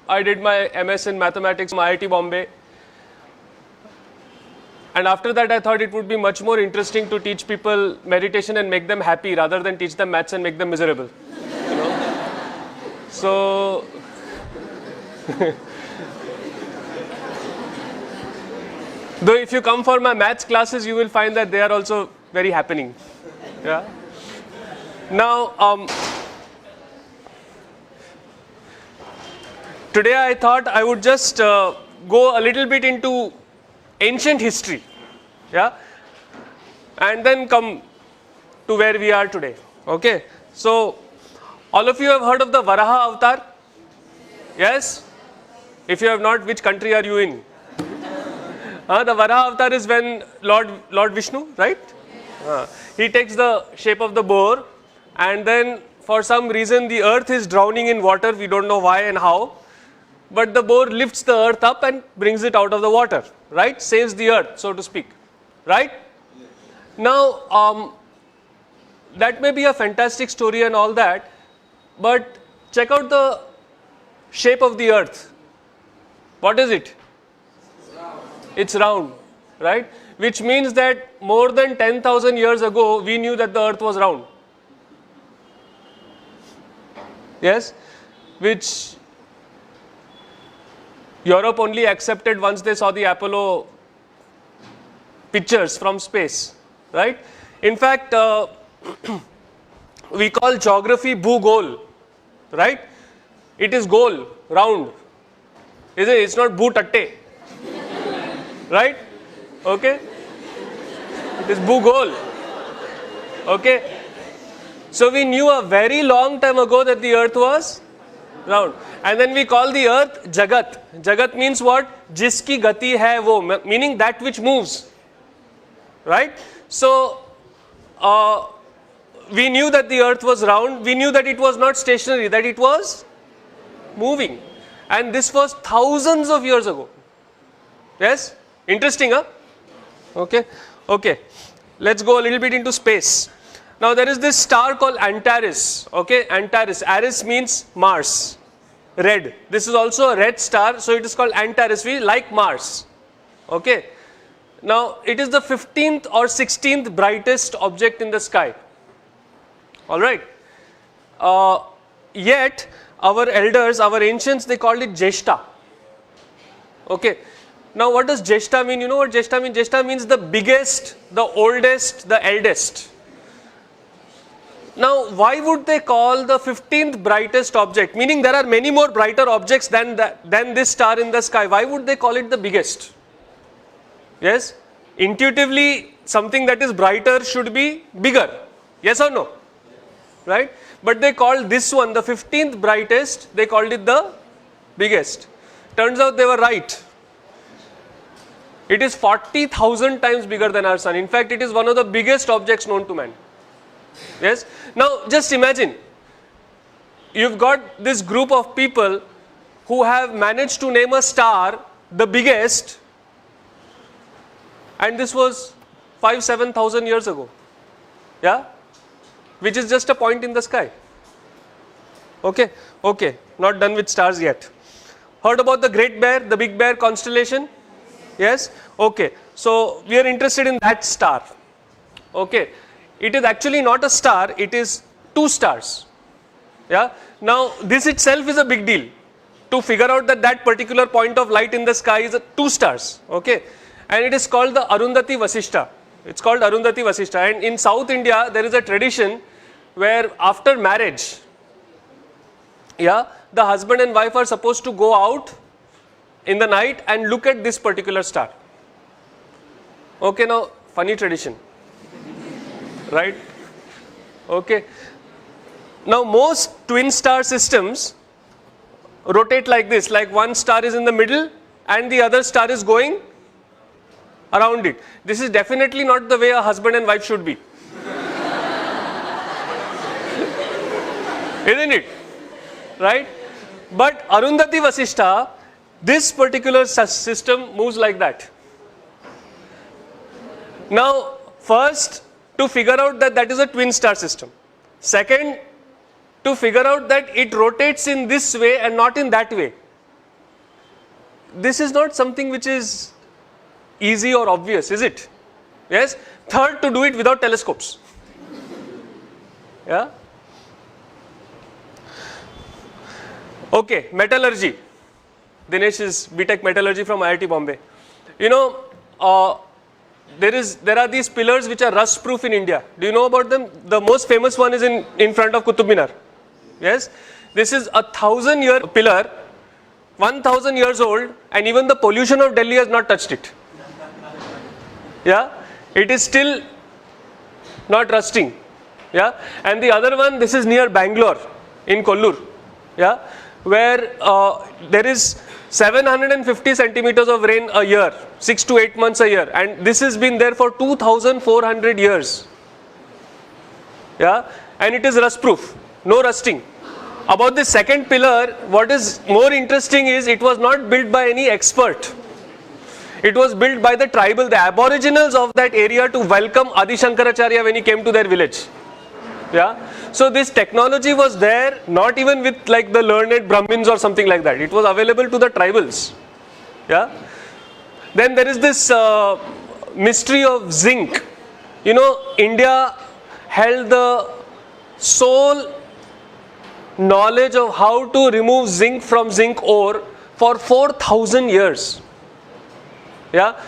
I did my MS in mathematics from IIT Bombay. And after that, I thought it would be much more interesting to teach people meditation and make them happy rather than teach them maths and make them miserable. You know? So, though if you come for my maths classes, you will find that they are also very happening. Yeah. Now, today I thought I would just go a little bit into ancient history, yeah, and then come to where we are today. Okay, so all of you have heard of the Varaha avatar? Yes? If you have not, which country are you in? The Varaha avatar is when Lord Vishnu, right? He takes the shape of the boar, and then for some reason the earth is drowning in water. We don't know why and how. But the boar lifts the earth up and brings it out of the water, right? Saves the earth, so to speak, right? Yes. Now, that may be a fantastic story and all that, but check out the shape of the earth. What is it? It's round, right? Which means that more than 10,000 years ago, we knew that the earth was round. Yes? Which Europe only accepted once they saw the Apollo pictures from space, right? In fact, we call geography Bhugol, right? It is goal, round, isn't it? It's not Bhutatte, right? Okay? It is Bhugol, okay? So we knew a very long time ago that the earth was round. And then we call the earth Jagat. Jagat means what? Jiski gati hai wo, meaning that which moves. Right? So, we knew that the earth was round. We knew that it was not stationary, that it was moving. And this was thousands of years ago. Yes? Interesting, huh? Okay. Okay. Let's go a little bit into space. Now, there is this star called Antares. Okay? Antares. Ares means Mars. Red. This is also a red star, so it is called Antares. We like Mars. Okay. Now, it is the 15th or 16th brightest object in the sky. Alright. Yet, our elders, our ancients, they called it Jeshta. Okay. Now, what does Jeshta mean? You know what Jeshta means? Jeshta means the biggest, the oldest, the eldest. Now, why would they call the 15th brightest object? Meaning there are many more brighter objects than this star in the sky. Why would they call it the biggest? Yes? Intuitively, something that is brighter should be bigger. Yes or no? Right? But they called this one, the 15th brightest, they called it the biggest. Turns out they were right. It is 40,000 times bigger than our sun. In fact, it is one of the biggest objects known to man. Yes. Now, just imagine, you've got this group of people who have managed to name a star the biggest, and this was 5,000-7,000 years ago. Yeah. Which is just a point in the sky. Okay. Okay. Not done with stars yet. Heard about the Great Bear, the Big Bear constellation? Yes. Okay. So, we are interested in that star. Okay. It is actually not a star, it is two stars. Yeah. Now, this itself is a big deal. To figure out that that particular point of light in the sky is two stars. Okay. And it is called the Arundhati Vasishta. It's called Arundhati Vasishta. And in South India, there is a tradition where after marriage, yeah, the husband and wife are supposed to go out in the night and look at this particular star. Okay, now, funny tradition. Right? Okay. Now, most twin star systems rotate like this, like one star is in the middle and the other star is going around it. This is definitely not the way a husband and wife should be. Isn't it? Right? But Arundhati Vasishta, this particular system moves like that. Now, first, to figure out that that is a twin star system. Second, to figure out that it rotates in this way and not in that way. this is not something which is easy or obvious, is it? Yes. Third, to do it without telescopes. Yeah. Okay, metallurgy. Dinesh is BTech Metallurgy from IIT Bombay. You know, there are these pillars which are rust proof in India. Do you know about them? The most famous one is in front of Qutub Minar. Yes. This is a 1,000-year pillar, 1,000 years old, and even the pollution of Delhi has not touched it. Yeah. It is still not rusting. Yeah. And the other one, this is near Bangalore in Kollur. Yeah. Where there is 750 centimeters of rain a year, 6 to 8 months a year, and this has been there for 2,400 years. Yeah, and it is rust proof, no rusting. About the second pillar, what is more interesting is it was not built by any expert. It was built by the tribal, the aboriginals of that area to welcome Adi Shankaracharya when he came to their village. Yeah. So this technology was there, not even with like the learned Brahmins or something like that. It was available to the tribals. Yeah. Then there is this mystery of zinc. You know, India held the sole knowledge of how to remove zinc from zinc ore for 4,000 years. Yeah.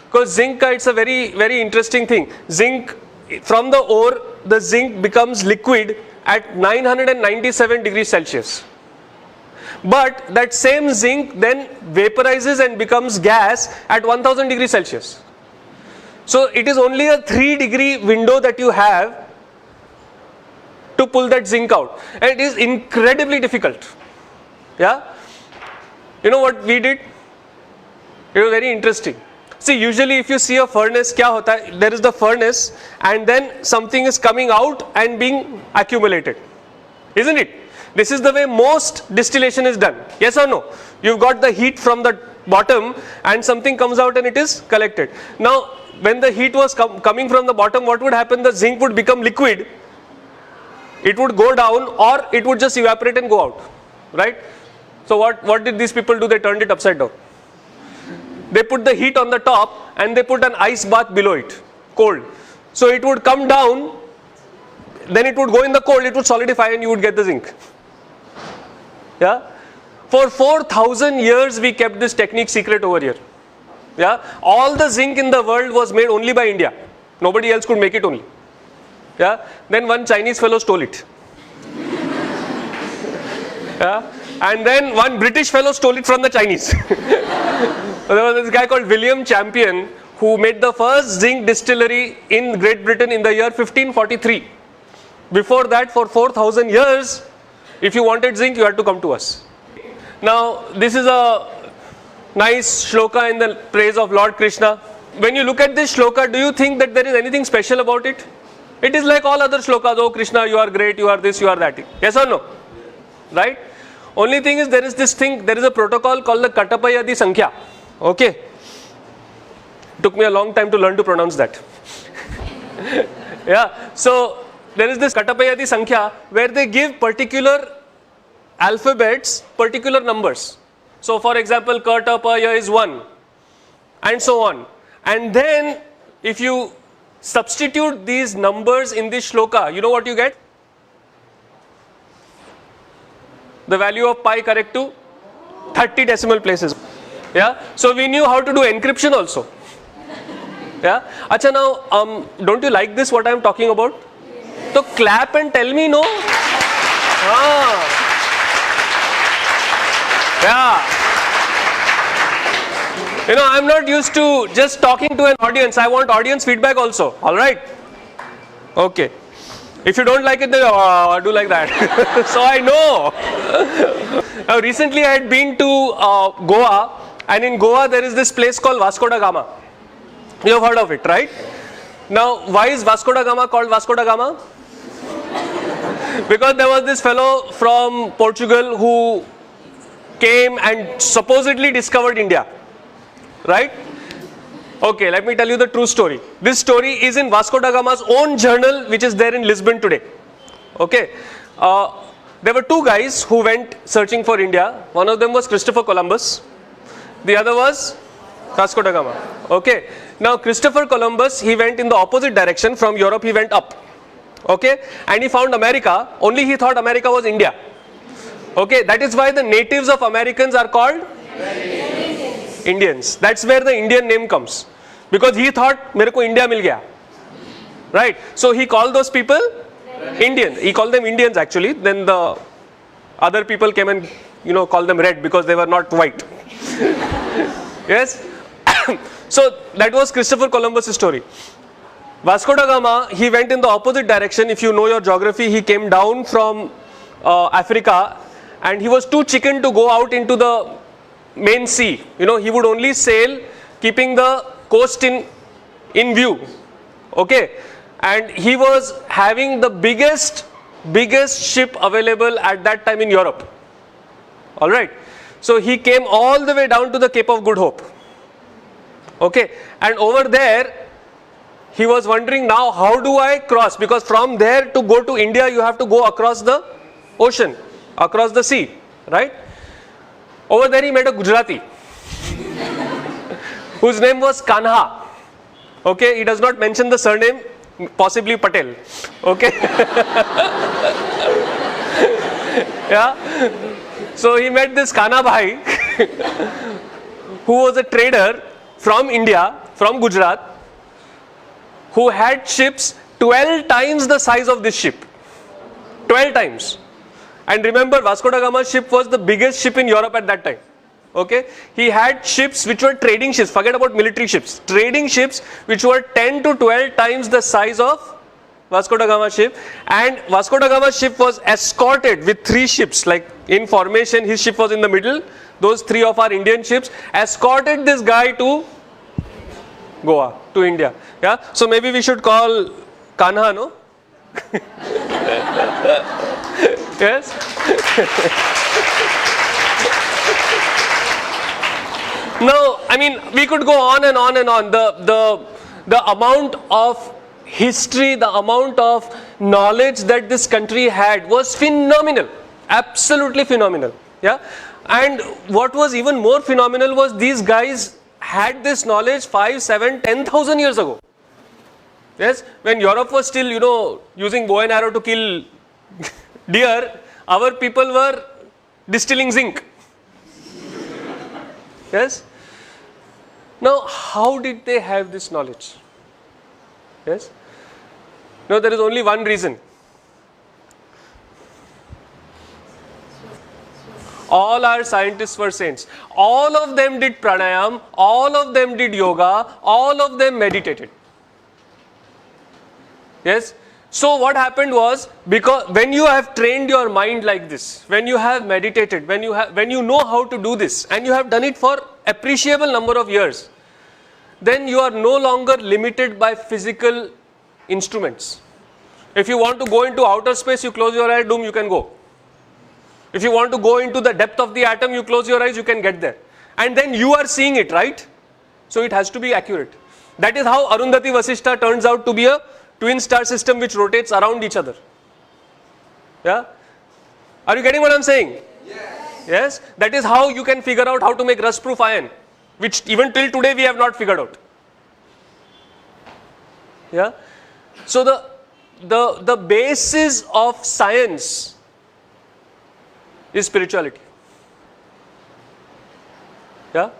Because zinc, it's a very, very interesting thing. Zinc, from the ore, the zinc becomes liquid at 997 degrees Celsius. But that same zinc then vaporizes and becomes gas at 1000 degrees Celsius. So it is only a 3-degree window that you have to pull that zinc out. And it is incredibly difficult. Yeah? You know what we did? It was very interesting. See, usually if you see a furnace, kya hota hai? There is the furnace and then something is coming out and being accumulated. Isn't it? This is the way most distillation is done. Yes or no? You've got the heat from the bottom and something comes out and it is collected. Now, when the heat was coming from the bottom, what would happen? The zinc would become liquid. It would go down or it would just evaporate and go out. Right? So what did these people do? They turned it upside down. They put the heat on the top and they put an ice bath below it, cold. So it would come down, then it would go in the cold, it would solidify and you would get the zinc. Yeah? For 4,000 years we kept this technique secret over here. Yeah? All the zinc in the world was made only by India. Nobody else could make it only. Yeah? Then one Chinese fellow stole it. Yeah? And then one British fellow stole it from the Chinese. There was this guy called William Champion who made the first zinc distillery in Great Britain in the year 1543. Before that, for 4,000 years, if you wanted zinc, you had to come to us. Now, this is a nice shloka in the praise of Lord Krishna. When you look at this shloka, do you think that there is anything special about it? It is like all other shlokas. Oh Krishna, you are great, you are this, you are that. Yes or no? Right? Only thing is there is this thing, there is a protocol called the Katapayadi Sankhya. Okay. Took me a long time to learn to pronounce that. Yeah. So there is this Katapayadi Sankhya where they give particular alphabets, particular numbers. So for example, Katapaya is 1 and so on. And then if you substitute these numbers in this shloka, you know what you get? The value of pi correct to 30 decimal places. Yeah. So we knew how to do encryption also. Yeah. Acha, now don't you like this what I am talking about? So clap and tell me no. Yeah. You know, I am not used to just talking to an audience. I want audience feedback also. All right. Okay. If you don't like it, then do like that. So I know. Now recently I had been to Goa, and in Goa there is this place called Vasco da Gama. You have heard of it, right? Now why is Vasco da Gama called Vasco da Gama? Because there was this fellow from Portugal who came and supposedly discovered India. Right? Okay, let me tell you the true story. This story is in Vasco da Gama's own journal, which is there in Lisbon today. Okay. There were two guys who went searching for India. One of them was Christopher Columbus The other was Vasco da Gama. Okay. Now Christopher Columbus, he went in the opposite direction. From Europe he went up. Okay. And he found America. Only he thought America was India. Okay. That is why the natives of Americans are called Indians. That's where the Indian name comes. Because he thought, मेरे को India मिल गया. Right. So he called those people Indian. He called them Indians actually. Then the other people came and called them red because they were not white. Yes. So that was Christopher Columbus' story. Vasco da Gama, he went in the opposite direction. If you know your geography, he came down from Africa, and he was too chicken to go out into the main sea. He would only sail keeping the coast in view. Okay. And he was having the biggest ship available at that time in Europe. Alright. So he came all the way down to the Cape of Good Hope. Okay. And over there, he was wondering, now how do I cross? Because from there to go to India, you have to go across the ocean, across the sea. Right. Over there he met a Gujarati whose name was Kanha. Okay. He does not mention the surname. Possibly Patel. Okay. Yeah. So he met this Kana Bhai who was a trader from India, from Gujarat, who had ships 12 times the size of this ship. 12 times. And remember, Vasco da Gama's ship was the biggest ship in Europe at that time. Okay, he had ships which were trading ships, forget about military ships, trading ships which were 10 to 12 times the size of Vasco da Gama's ship, and Vasco da Gama's ship was escorted with 3 ships, like in formation. His ship was in the middle, those 3 of our Indian ships escorted this guy to Goa, to India. Yeah, so maybe we should call Kanha, no? Yes. Now, I mean, we could go on and on and on. The amount of history, the amount of knowledge that this country had was phenomenal, absolutely phenomenal. Yeah, and what was even more phenomenal was these guys had this knowledge 5, 7, 10,000 years ago. Yes, when Europe was still, using bow and arrow to kill deer, our people were distilling zinc. Yes. Now, how did they have this knowledge? Yes. No, there is only one reason. All our scientists were saints. All of them did pranayam, all of them did yoga, all of them meditated. Yes. So what happened was, because when you have trained your mind like this, when you have meditated, when you know how to do this, and you have done it for appreciable number of years, then you are no longer limited by physical instruments. If you want to go into outer space, you close your eyes, doom, you can go. If you want to go into the depth of the atom, you close your eyes, you can get there. And then you are seeing it, right? So it has to be accurate. That is how Arundhati Vasishtha turns out to be a twin star system which rotates around each other. Yeah? Are you getting what I am saying? Yes. Yes? That is how you can figure out how to make rust proof iron, which even till today we have not figured out. Yeah? So the basis of science is spirituality. Yeah?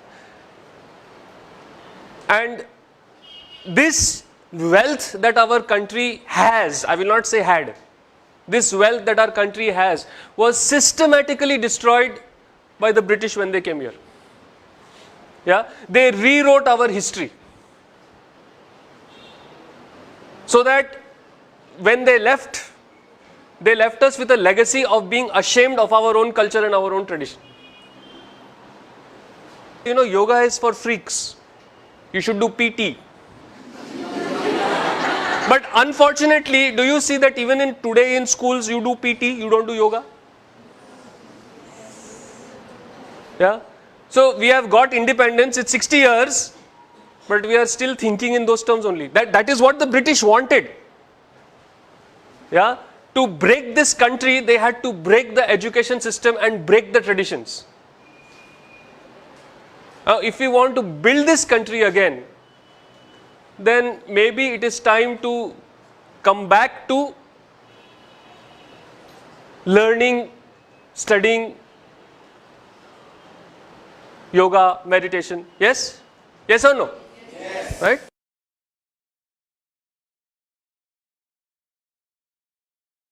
And this wealth that our country has, I will not say had, this wealth that our country has was systematically destroyed by the British when they came here. Yeah? They rewrote our history. So that when they left us with a legacy of being ashamed of our own culture and our own tradition. You know, yoga is for freaks. You should do PT. But unfortunately, do you see that even in today in schools you do PT, you don't do yoga? Yeah. So we have got independence, it's 60 years, but we are still thinking in those terms only. That is what the British wanted. Yeah. To break this country, they had to break the education system and break the traditions. if we want to build this country again, then maybe it is time to come back to learning, studying yoga, meditation. Yes? Yes or no? Yes. Right?